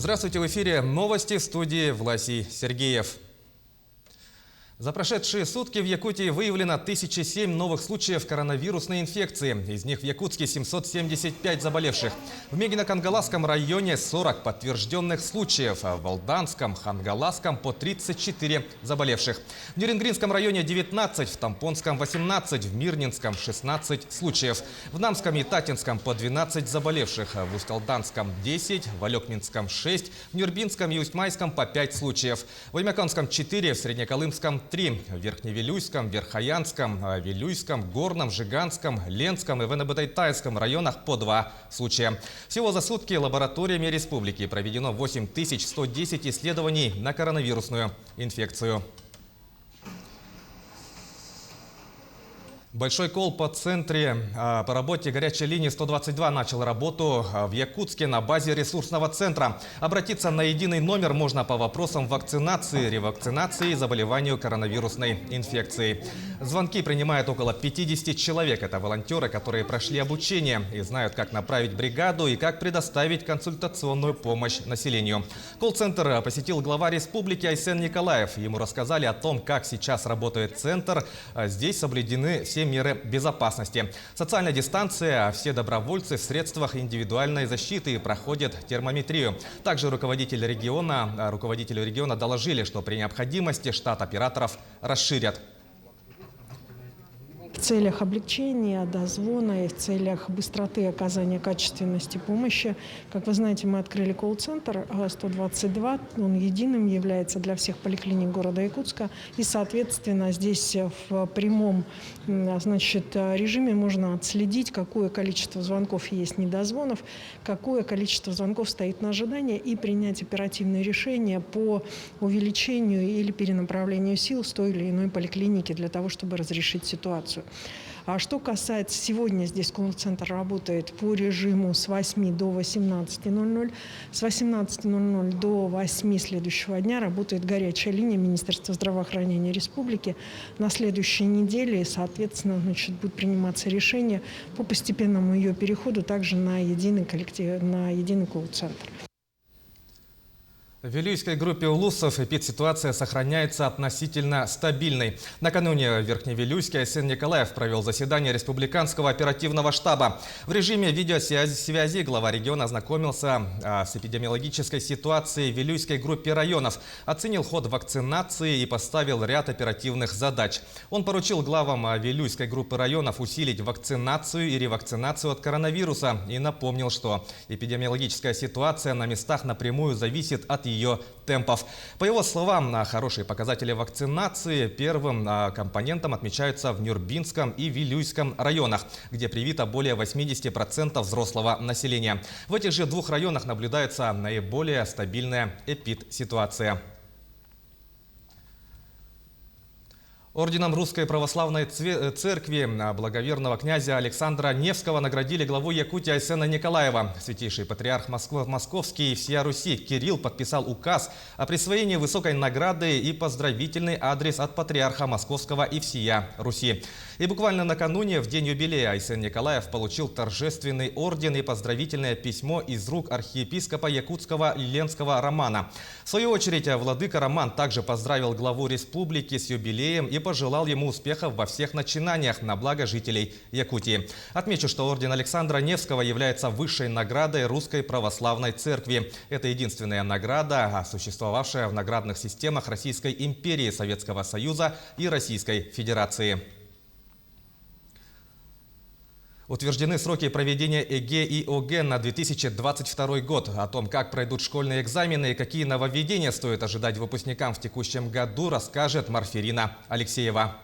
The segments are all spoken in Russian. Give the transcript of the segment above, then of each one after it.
Здравствуйте, в эфире новости, в студии Власий Сергеев. За прошедшие сутки в Якутии выявлено 1007 новых случаев коронавирусной инфекции. Из них в Якутске 775 заболевших. В Мегино-Кангаласском районе 40 подтвержденных случаев, а в Алданском, Хангаласском по 34 заболевших. В Нерюнгринском районе 19, в Тампонском 18, в Мирнинском 16 случаев. В Намском и Татинском по 12 заболевших, в Усть-Алданском 10, в Алекминском 6, в Нюрбинском и Усть-Майском по 5 случаев. В Имяконском 4, в Среднеколымском 3, в Верхневилюйском, Верхоянском, Вилюйском, Горном, Жиганском, Ленском и Венебудайтайском районах по 2 случая. Всего за сутки лабораториями республики проведено 8110 исследований на коронавирусную инфекцию. Большой кол по работе горячей линии 122 начал работу в Якутске на базе ресурсного центра. Обратиться на единый номер можно по вопросам вакцинации, ревакцинации и заболеванию коронавирусной инфекцией. Звонки принимают около 50 человек. Это волонтеры, которые прошли обучение и знают, как направить бригаду и как предоставить консультационную помощь населению. Колл-центр посетил глава республики Айсен Николаев. Ему рассказали о том, как сейчас работает центр. Здесь соблюдены все меры безопасности. Социальная дистанция, а все добровольцы в средствах индивидуальной защиты проходят термометрию. Также руководителю региона доложили, что при необходимости штат операторов расширят. В целях облегчения дозвона и в целях быстроты оказания качественности помощи, как вы знаете, мы открыли колл-центр 122. Он единым является для всех поликлиник города Якутска. И, соответственно, здесь в прямом режиме можно отследить, какое количество звонков есть недозвонов, какое количество звонков стоит на ожидание и принять оперативные решения по увеличению или перенаправлению сил с той или иной поликлиники для того, чтобы разрешить ситуацию. А что касается сегодня, здесь колл-центр работает по режиму с 8 до 18:00. С 18:00 до 8 следующего дня работает горячая линия Министерства здравоохранения республики. На следующей неделе, соответственно, будет приниматься решение по постепенному ее переходу также на единый колл-центр. В Вилюйской группе улусов эпидситуация сохраняется относительно стабильной. Накануне в Верхневилюйске Айсен Николаев провел заседание республиканского оперативного штаба. В режиме видеосвязи глава региона ознакомился с эпидемиологической ситуацией в Вилюйской группе районов, оценил ход вакцинации и поставил ряд оперативных задач. Он поручил главам Вилюйской группы районов усилить вакцинацию и ревакцинацию от коронавируса и напомнил, что эпидемиологическая ситуация на местах напрямую зависит от ее темпов. По его словам, хорошие показатели вакцинации первым компонентом отмечаются в Нюрбинском и Вилюйском районах, где привито более 80% взрослого населения. В этих же двух районах наблюдается наиболее стабильная эпидситуация. Орденом Русской Православной Церкви благоверного князя Александра Невского наградили главу Якутии Айсена Николаева. Святейший патриарх Московский и всея Руси Кирилл подписал указ о присвоении высокой награды и поздравительный адрес от патриарха Московского и всея Руси. И буквально накануне, в день юбилея, Айсен Николаев получил торжественный орден и поздравительное письмо из рук архиепископа якутского Ленского Романа. В свою очередь, владыка Роман также поздравил главу республики с юбилеем и пожелал ему успехов во всех начинаниях на благо жителей Якутии. Отмечу, что орден Александра Невского является высшей наградой Русской Православной Церкви. Это единственная награда, существовавшая в наградных системах Российской империи, Советского Союза и Российской Федерации. Утверждены сроки проведения ЕГЭ и ОГЭ на 2022 год. О том, как пройдут школьные экзамены и какие нововведения стоит ожидать выпускникам в текущем году, расскажет Марферина Алексеева.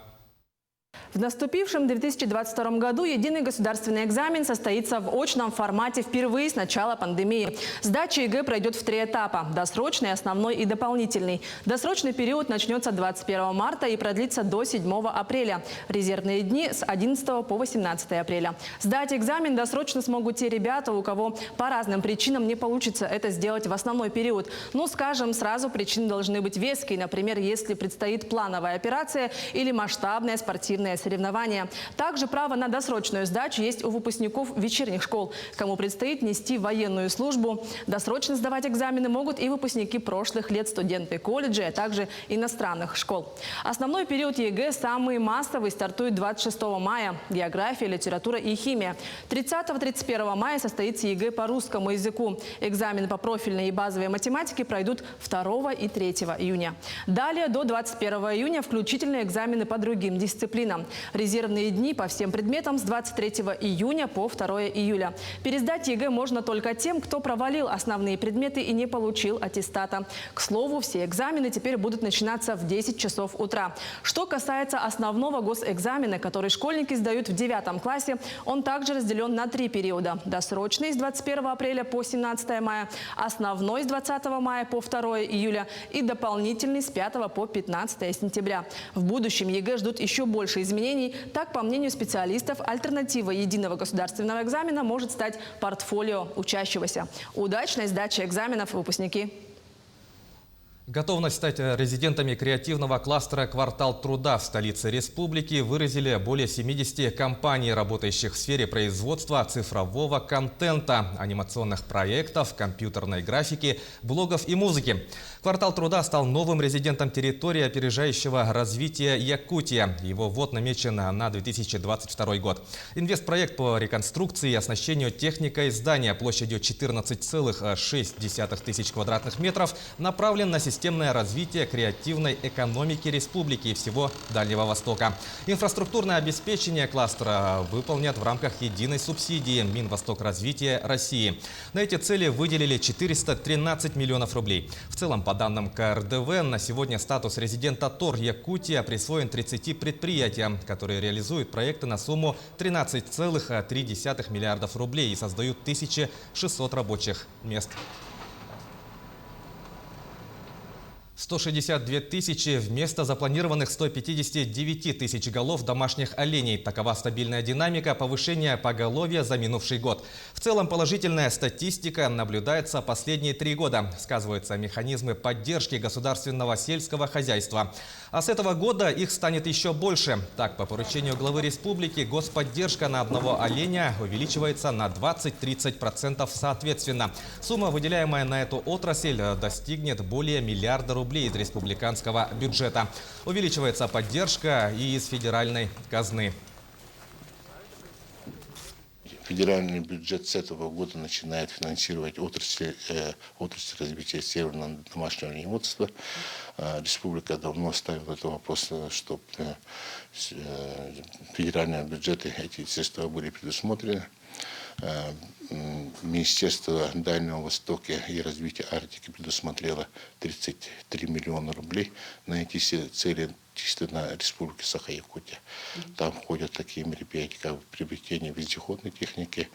В наступившем 2022 году единый государственный экзамен состоится в очном формате впервые с начала пандемии. Сдача ЕГЭ пройдет в 3 этапа – досрочный, основной и дополнительный. Досрочный период начнется 21 марта и продлится до 7 апреля. Резервные дни с 11 по 18 апреля. Сдать экзамен досрочно смогут те ребята, у кого по разным причинам не получится это сделать в основной период. Но, скажем, сразу причины должны быть веские. Например, если предстоит плановая операция или масштабное спортивное соревнования. Также право на досрочную сдачу есть у выпускников вечерних школ. Кому предстоит нести военную службу, досрочно сдавать экзамены могут и выпускники прошлых лет, студенты колледжей, а также иностранных школ. Основной период ЕГЭ, самый массовый, стартует 26 мая. География, литература и химия. 30-31 мая состоится ЕГЭ по русскому языку. Экзамены по профильной и базовой математике пройдут 2 и 3 июня. Далее до 21 июня включительно экзамены по другим дисциплинам. Резервные дни по всем предметам с 23 июня по 2 июля. Пересдать ЕГЭ можно только тем, кто провалил основные предметы и не получил аттестата. К слову, все экзамены теперь будут начинаться в 10 часов утра. Что касается основного госэкзамена, который школьники сдают в 9 классе, он также разделен на 3 периода. Досрочный с 21 апреля по 17 мая, основной с 20 мая по 2 июля и дополнительный с 5 по 15 сентября. В будущем ЕГЭ ждут еще больше изменений. Так, по мнению специалистов, альтернативой единого государственного экзамена может стать портфолио учащегося. Удачной сдачи экзаменов, выпускники! Готовность стать резидентами креативного кластера «Квартал труда» в столице республики выразили более 70 компаний, работающих в сфере производства цифрового контента, анимационных проектов, компьютерной графики, блогов и музыки. «Квартал труда» стал новым резидентом территории опережающего развития Якутии. Его ввод намечен на 2022 год. Инвестпроект по реконструкции и оснащению техникой здания площадью 14,6 тысяч квадратных метров направлен на системное развитие креативной экономики республики и всего Дальнего Востока. Инфраструктурное обеспечение кластера выполнят в рамках единой субсидии Минвостокразвития России. На эти цели выделили 413 миллионов рублей. В целом, по данным КРДВ, на сегодня статус резидента ТОР Якутия присвоен 30 предприятиям, которые реализуют проекты на сумму 13,3 миллиардов рублей и создают 1600 рабочих мест. 162 тысячи вместо запланированных 159 тысяч голов домашних оленей. Такова стабильная динамика повышения поголовья за минувший год. В целом положительная статистика наблюдается последние 3 года. Сказываются механизмы поддержки государственного сельского хозяйства. А с этого года их станет еще больше. Так, по поручению главы республики, господдержка на одного оленя увеличивается на 20-30% соответственно. Сумма, выделяемая на эту отрасль, достигнет более миллиарда рублей из республиканского бюджета. Увеличивается поддержка и из федеральной казны. Федеральный бюджет с этого года начинает финансировать отрасль развития северного домашнего оленеводства. Республика давно ставила этот вопрос, чтобы федеральные бюджеты эти средства были предусмотрены. Министерство Дальнего Востока и развития Арктики предусмотрело 33 миллиона рублей на эти цели чисто на Республике Саха-Якутия. Там входят такие мероприятия, как приобретение вездеходной техники,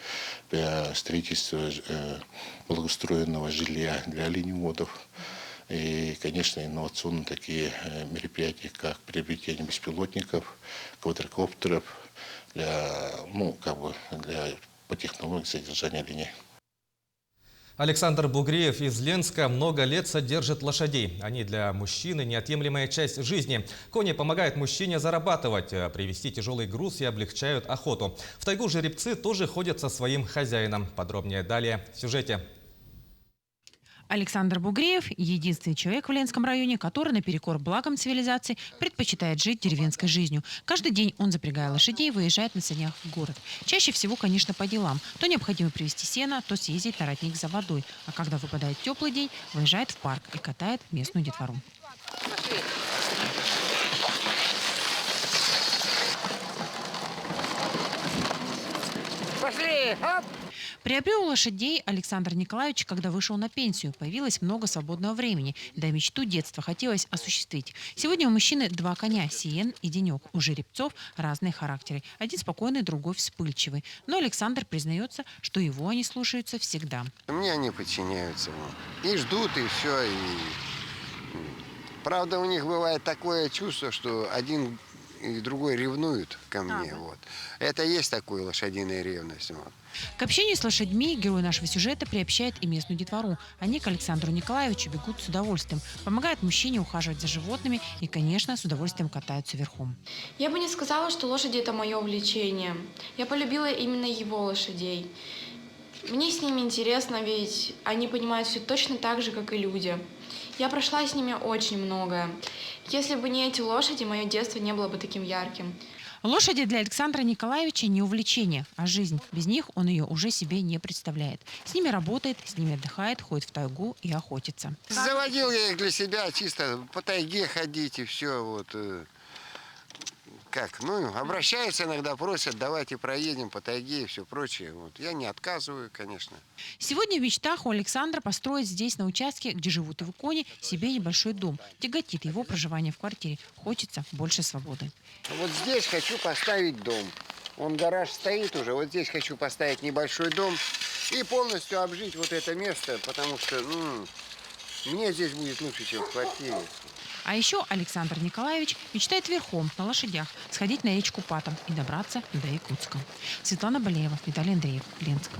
строительство благоустроенного жилья для оленеводов. И, конечно, инновационные такие мероприятия, как приобретение беспилотников, квадрокоптеров по технологии содержания оленей. Александр Бугреев из Ленска много лет содержит лошадей. Они для мужчины неотъемлемая часть жизни. Кони помогают мужчине зарабатывать, привезти тяжелый груз и облегчают охоту. В тайгу жеребцы тоже ходят со своим хозяином. Подробнее далее в сюжете. Александр Бугреев – единственный человек в Ленском районе, который наперекор благам цивилизации предпочитает жить деревенской жизнью. Каждый день он, запрягая лошадей, выезжает на санях в город. Чаще всего, конечно, по делам. То необходимо привезти сено, то съездить на родник за водой. А когда выпадает теплый день, выезжает в парк и катает местную детвору. Пошли! Оп! Приобрел лошадей Александр Николаевич, когда вышел на пенсию. Появилось много свободного времени. Да, мечту детства хотелось осуществить. Сегодня у мужчины 2 коня – Сиен и Денек. У жеребцов разные характеры. Один спокойный, другой вспыльчивый. Но Александр признается, что его они слушаются всегда. Мне они подчиняются. И ждут, и все. И... Правда, у них бывает такое чувство, что один и другой ревнуют ко мне. Вот. Это есть такая лошадиная ревность. Вот. К общению с лошадьми герой нашего сюжета приобщает и местную детвору. Они к Александру Николаевичу бегут с удовольствием, помогают мужчине ухаживать за животными и, конечно, с удовольствием катаются верхом. Я бы не сказала, что лошади – это мое увлечение. Я полюбила именно его лошадей. Мне с ними интересно, ведь они понимают все точно так же, как и люди. Я прошла с ними очень многое. Если бы не эти лошади, мое детство не было бы таким ярким. Лошади для Александра Николаевича не увлечение, а жизнь. Без них он ее уже себе не представляет. С ними работает, с ними отдыхает, ходит в тайгу и охотится. Заводил я их для себя, чисто по тайге ходить и все. Вот. Обращаются иногда, просят, давайте проедем по тайге и все прочее. Вот. Я не отказываю, конечно. Сегодня в мечтах у Александра построить здесь, на участке, где живут его кони, себе небольшой дом. Тяготит его проживание в квартире. Хочется больше свободы. Вот здесь хочу поставить дом. Он гараж стоит уже. Вот здесь хочу поставить небольшой дом и полностью обжить вот это место, потому что мне здесь будет лучше, чем в квартире. А еще Александр Николаевич мечтает верхом, на лошадях, сходить на речку Патом и добраться до Якутска. Светлана Балеева, Виталий Андреев, Ленск.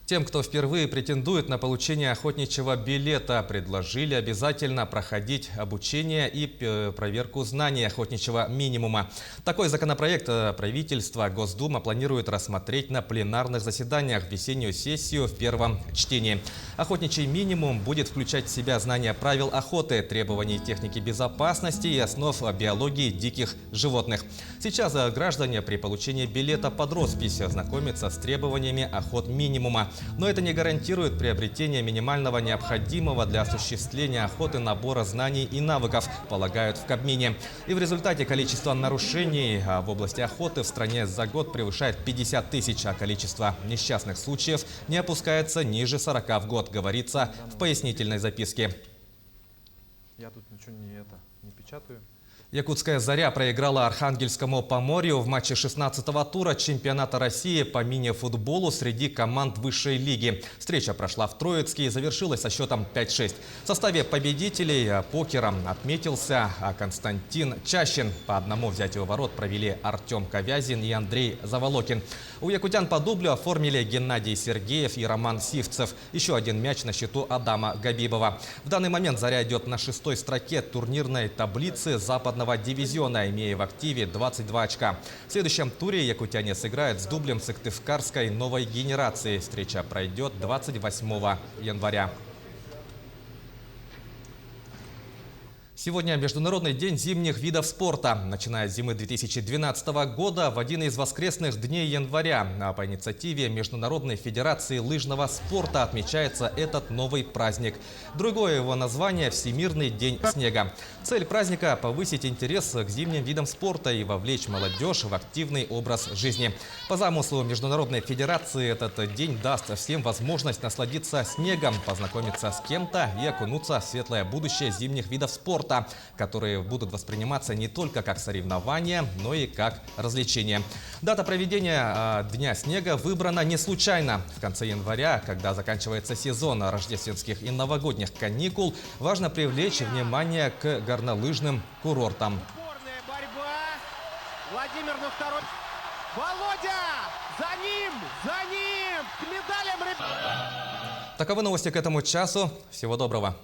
Тем, кто впервые претендует на получение охотничьего билета, предложили обязательно проходить обучение и проверку знаний охотничьего минимума. Такой законопроект правительство Госдума планирует рассмотреть на пленарных заседаниях в весеннюю сессию в первом чтении. Охотничий минимум будет включать в себя знания правил охоты, требований техники безопасности и основ биологии диких животных. Сейчас граждане при получении билета под роспись знакомятся с требованиями охот минимума. Но это не гарантирует приобретение минимального необходимого для осуществления охоты набора знаний и навыков, полагают в Кабмине. И в результате количество нарушений в области охоты в стране за год превышает 50 тысяч, а количество несчастных случаев не опускается ниже 40 в год, говорится в пояснительной записке. Я тут ничего не печатаю. Якутская «Заря» проиграла Архангельскому Поморью в матче 16-го тура чемпионата России по мини-футболу среди команд высшей лиги. Встреча прошла в Троицке и завершилась со счетом 5-6. В составе победителей покером отметился Константин Чащин. По одному взятию ворот провели Артем Ковязин и Андрей Заволокин. У якутян по дублю оформили Геннадий Сергеев и Роман Сивцев. Еще один мяч на счету Адама Габибова. В данный момент «Заря» идет на 6-й строке турнирной таблицы западного дивизиона, имея в активе 22 очка. В следующем туре якутяне сыграют с дублем Сыктывкарской новой генерации. Встреча пройдет 28 января. Сегодня Международный день зимних видов спорта. Начиная с зимы 2012 года, в один из воскресных дней января по инициативе Международной федерации лыжного спорта отмечается этот новый праздник. Другое его название – Всемирный день снега. Цель праздника – повысить интерес к зимним видам спорта и вовлечь молодежь в активный образ жизни. По замыслу Международной федерации этот день даст всем возможность насладиться снегом, познакомиться с кем-то и окунуться в светлое будущее зимних видов спорта, которые будут восприниматься не только как соревнования, но и как развлечения. Дата проведения Дня снега выбрана не случайно. В конце января, когда заканчивается сезон рождественских и новогодних каникул, важно привлечь внимание к горнолыжным курортам. Сборная борьба. Владимир на второй. Володя! За ним! К медалям! Таковы новости к этому часу. Всего доброго.